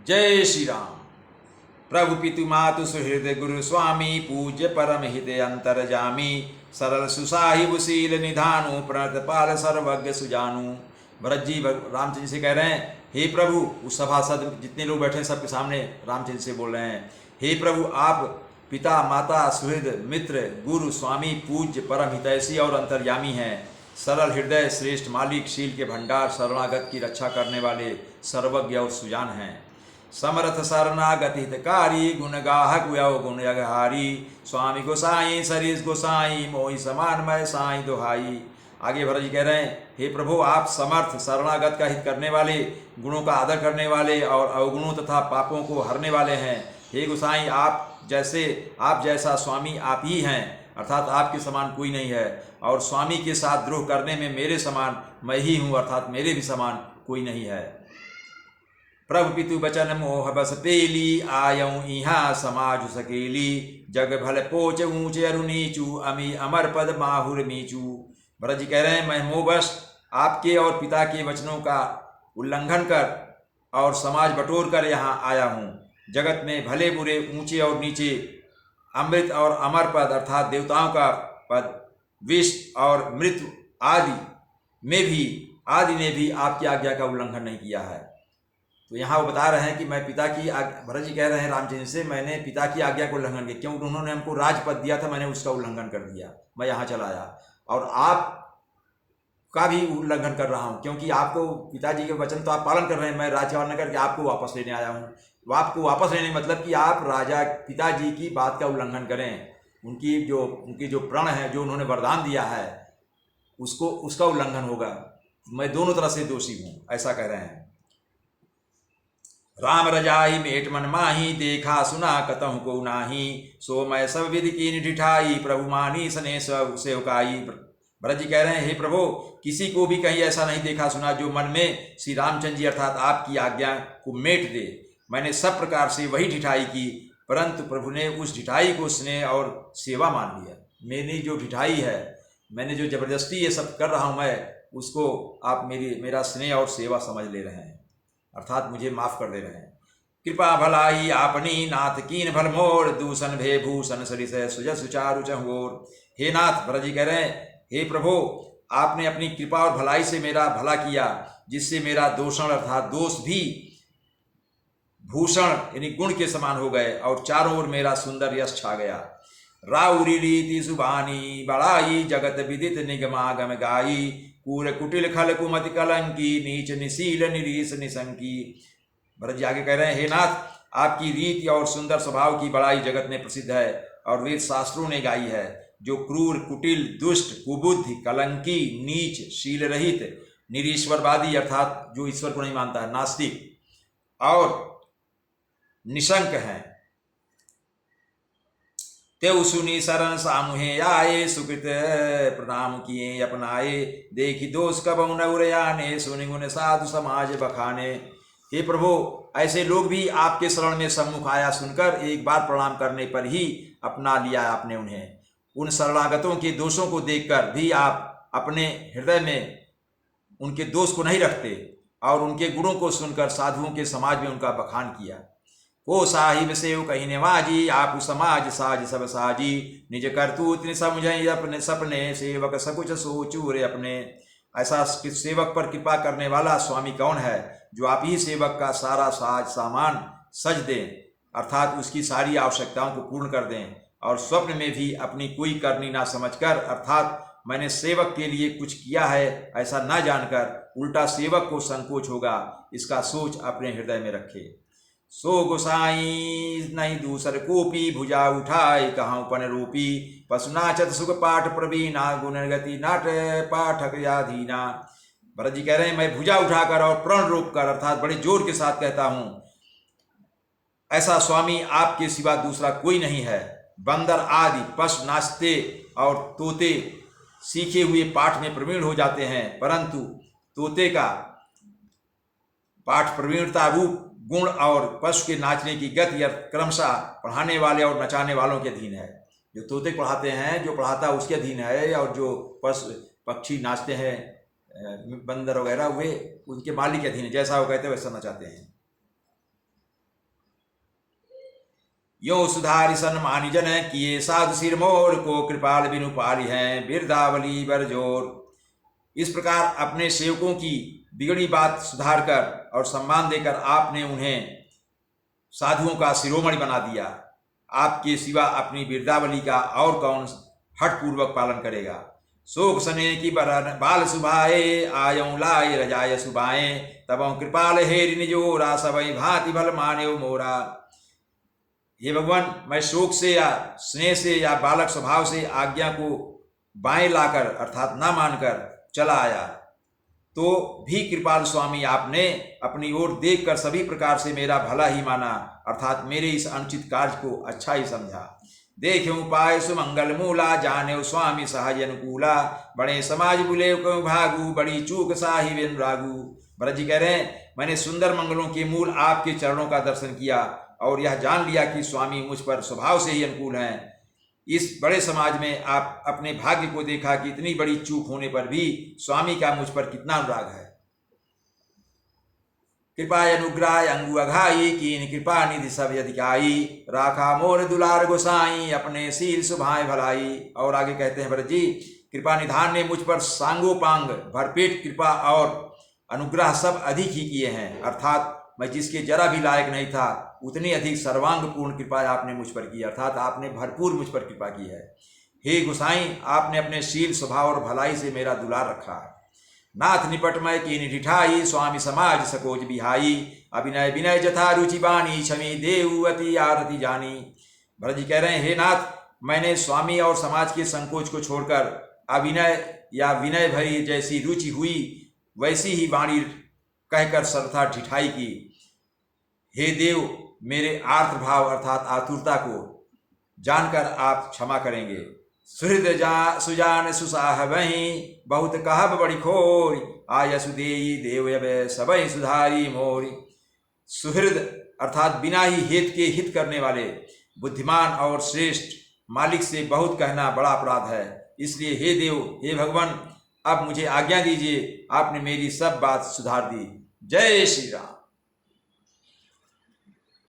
जय श्री राम। प्रभु पितु मातु सुहृद गुरु स्वामी पूज्य परम हित अंतरजामी सरल सुसाहिब शील निधानु प्रणत पाल सर्वज्ञ सुजानु। भरत जी रामचंद्र से कह रहे हैं, हे प्रभु, उस सभासद जितने लोग बैठे हैं सबके सामने रामचंद्र से बोल रहे हैं, हे प्रभु, आप पिता माता सुहृद मित्र गुरु स्वामी पूज्य परम हितैषी और अंतर्यामी हैं। सरल हृदय श्रेष्ठ मालिक शील के भंडार शरणागत की रक्षा करने वाले सर्वज्ञ और सुजान हैं। समर्थ शरणागत हितकारी गुण गाहक व्यव गुण यगहारी स्वामी गोसाई सरीस गोसाई मोहि समान मय साई दोहाई। आगे भरत जी कह रहे हैं, हे प्रभु, आप समर्थ शरणागत का हित करने वाले, गुणों का आदर करने वाले और अवगुणों तथा पापों को हरने वाले हैं। हे गोसाई, आप जैसा स्वामी आप ही हैं, अर्थात आपके समान कोई नहीं है, और स्वामी के साथ द्रोह करने में मेरे समान मैं ही हूँ, अर्थात मेरे भी समान कोई नहीं है। प्रभु पितु बचन मोह बस पेली आयऊ इहा समाज सकेली जग भल पोच ऊंचे अरु नीचू अमी अमर पद माहुर मीचू। भरत जी कह रहे हैं, मैं मोह बस आपके और पिता के वचनों का उल्लंघन कर और समाज बटोर कर यहाँ आया हूँ। जगत में भले बुरे ऊंचे और नीचे, अमृत और अमर पद अर्थात देवताओं का पद, विष और मृत्यु आदि ने भी आपकी आज्ञा का उल्लंघन नहीं किया है। तो यहाँ वो बता रहे हैं कि मैं पिता की भरत जी कह रहे हैं रामचंद्र से, मैंने पिता की आज्ञा को उल्लंघन किया, क्योंकि उन्होंने हमको राजपद दिया था, मैंने उसका उल्लंघन कर दिया, मैं यहाँ चला आया। और आप का भी उल्लंघन कर रहा हूँ, क्योंकि आपको पिताजी के वचन तो आप पालन कर रहे हैं, मैं राज्य पालन करके आपको वापस लेने आया हूँ। तो आपको वापस लेने मतलब कि आप राजा पिताजी की बात का उल्लंघन करें, उनकी जो प्रण है, जो उन्होंने वरदान दिया है, उसका उल्लंघन होगा। मैं दोनों तरह से दोषी हूँ, ऐसा कह रहे हैं। राम रजाई मेट मन माही देखा सुना कतहु को नाही सो मैं सब विधि की निठाई प्रभु मानी सने सेवकाई। भरत जी कह रहे हैं, हे प्रभु, किसी को भी कहीं ऐसा नहीं देखा सुना जो मन में श्री रामचंद्र जी अर्थात आपकी आज्ञा को मेट दे। मैंने सब प्रकार से वही ढिठाई की, परंतु प्रभु ने उस ढिठाई को स्नेह और सेवा मान लिया। मेरी जो ढिठाई है, मैंने जो जबरदस्ती ये सब कर रहा हूँ मैं, उसको आप मेरा स्नेह और सेवा समझ ले रहे हैं, अर्थात मुझे माफ कर दे रहे हैं। कृपा भलाई आपनी नाथ कीन भल मोर दूषण भे भूषण सरिस सुज सुचारु चहोर। हे नाथ, भरत जी कह रहे हैं, हे प्रभु, आपने अपनी कृपा और भलाई से मेरा भला किया, जिससे मेरा दोषण अर्थात दोष भी भूषण यानी गुण के समान हो गए और चारों ओर मेरा सुंदर यश छा गया। राउरी रीति सुबानी बड़ाई जगत विदित निगमागम गाई कूल कुटिल खल कुमति कलंकी नीच निशील निरीश निशंकी। भरत जी आगे कह रहे हैं, हे नाथ, आपकी रीति और सुंदर स्वभाव की बड़ाई जगत में प्रसिद्ध है और वेद शास्त्रों ने गाई है। जो क्रूर कुटिल दुष्ट कुबुद्धि कलंकी नीच शील रहित निरीश्वरवादी अर्थात जो ईश्वर को नहीं मानता है, नास्तिक और निशंक हैं, तेउ सुनी शरण सामुहे आए सुकृत प्रणाम किए अपनाए देखी दोष कबहु न उरयाने सुनि गुण साधु समाज बखाने। हे प्रभु, ऐसे लोग भी आपके शरण में सम्मुख आया सुनकर एक बार प्रणाम करने पर ही अपना लिया आपने उन्हें। उन शरणागतों के दोषों को देखकर भी आप अपने हृदय में उनके दोष को नहीं रखते और उनके गुणों को सुनकर साधुओं के समाज में उनका बखान किया। ओ साहिब सेव कही नवाजी आप समाज साज सब साजी निज करतूत समझ अपने सपने सेवक सकुच सोचू रे अपने। ऐसा सेवक पर कृपा करने वाला स्वामी कौन है जो आप ही सेवक का सारा साज सामान सज दें, अर्थात उसकी सारी आवश्यकताओं को पूर्ण कर दें और स्वप्न में भी अपनी कोई करनी ना समझकर अर्थात मैंने सेवक के लिए कुछ किया है ऐसा ना जानकर उल्टा सेवक को संकोच होगा, इसका सोच अपने हृदय में रखे। सो गोसाई नहीं दूसर कोपी भुजा उठाए कहाँ पन रूपी पशुनाचत सुख पाठ प्रवीणा गुणगति नाट पाठक याधीना। भरत जी कह रहे हैं, मैं भुजा उठाकर और प्रण रोक कर अर्थात बड़े जोर के साथ कहता हूँ, ऐसा स्वामी आपके सिवा दूसरा कोई नहीं है। बंदर आदि पशु नाचते और तोते सीखे हुए पाठ में प्रवीण हो जाते हैं, परंतु तोते का पाठ प्रवीणता रूप गुण और पशु के नाचने की गति क्रमशः पढ़ाने वाले और नचाने वालों के अधीन है। जो तोते पढ़ाते हैं, जो पढ़ाता उसके अधीन है, और जो पशु पक्षी नाचते हैं बंदर वगैरह वे उनके मालिक के अधीन है, जैसा वो कहते हैं वैसा नचाते हैं। यो सुधारि सन्मानि जन किए साधु सिर मोर को कृपाल बिनु पारी हैं बिरदावली बरजोर। इस प्रकार अपने सेवकों की बिगड़ी बात सुधार कर और सम्मान देकर आपने उन्हें साधुओं का शिरोमणि बना दिया। आपके सिवा अपनी बिरदावली का और कौन हठपूर्वक पालन करेगा। शोक सने की बाल सुभाए आयों लाए रजाय सुभाए तबों कृपाल हेरि निजोरा सबई भांति भल माने मोरा। हे भगवान, मैं शोक से या स्नेह से या बालक स्वभाव से आज्ञा को बाएं लाकर अर्थात न मानकर चला आया, तो भी कृपाल स्वामी आपने अपनी ओर देखकर सभी प्रकार से मेरा भला ही माना, अर्थात मेरे इस अनुचित कार्य को अच्छा ही समझा। देख्यो पाए सुमंगल मूला जाने स्वामी सहज अनुकूला बड़े समाज बुले क्यों भागू बड़ी चूक साहि बिन रागू। भरत जी कह रहे हैं, मैंने सुंदर मंगलों के मूल आपके चरणों का दर्शन किया और यह जान लिया कि स्वामी मुझ पर स्वभाव से ही अनुकूल हैं। इस बड़े समाज में आप अपने भाग्य को देखा कि इतनी बड़ी चूक होने पर भी स्वामी का मुझ पर कितना अनुराग है। कृपा अनुग्रह अंगु अघाई कीन कृपा निधि सब अधिकाई राखा मोर दुलार गोसाई अपने सील सुभाए भलाई। और आगे कहते हैं भरत जी, कृपा निधान ने मुझ पर सांगोपांग भरपेट कृपा और अनुग्रह सब अधिक ही किए हैं, अर्थात मैं जिसके जरा भी लायक नहीं था उतनी अधिक सर्वांग पूर्ण कृपा आपने मुझ पर की, अर्थात आपने भरपूर मुझ पर कृपा की है। हे गोसाई, आपने अपने शील स्वभाव और भलाई से मेरा दुलार रखा है। नाथ निपटमय की निठाई स्वामी समाज सकोज बिहाई अभिनय विनय जथा रुचि बानी क्षमी देव अति आरती जानी। भरत जी कह रहे हैं, हे नाथ, मैंने स्वामी और समाज के संकोच को छोड़कर अभिनय या विनय भरी जैसी रुचि हुई वैसी ही वाणी कहकर सर्वथा ठिठाई की। हे देव, मेरे आर्त भाव अर्थात आतुरता को जानकर आप क्षमा करेंगे। सुहृद सुजान सुसाह वही बहुत कहब बड़ी खोरी आयसु देई देव सबई सुधारी मोरी। सुहृद अर्थात बिना ही हित के हित करने वाले बुद्धिमान और श्रेष्ठ मालिक से बहुत कहना बड़ा अपराध है। इसलिए हे देव, हे भगवान, अब मुझे आज्ञा दीजिए, आपने मेरी सब बात सुधार दी। जय श्री राम।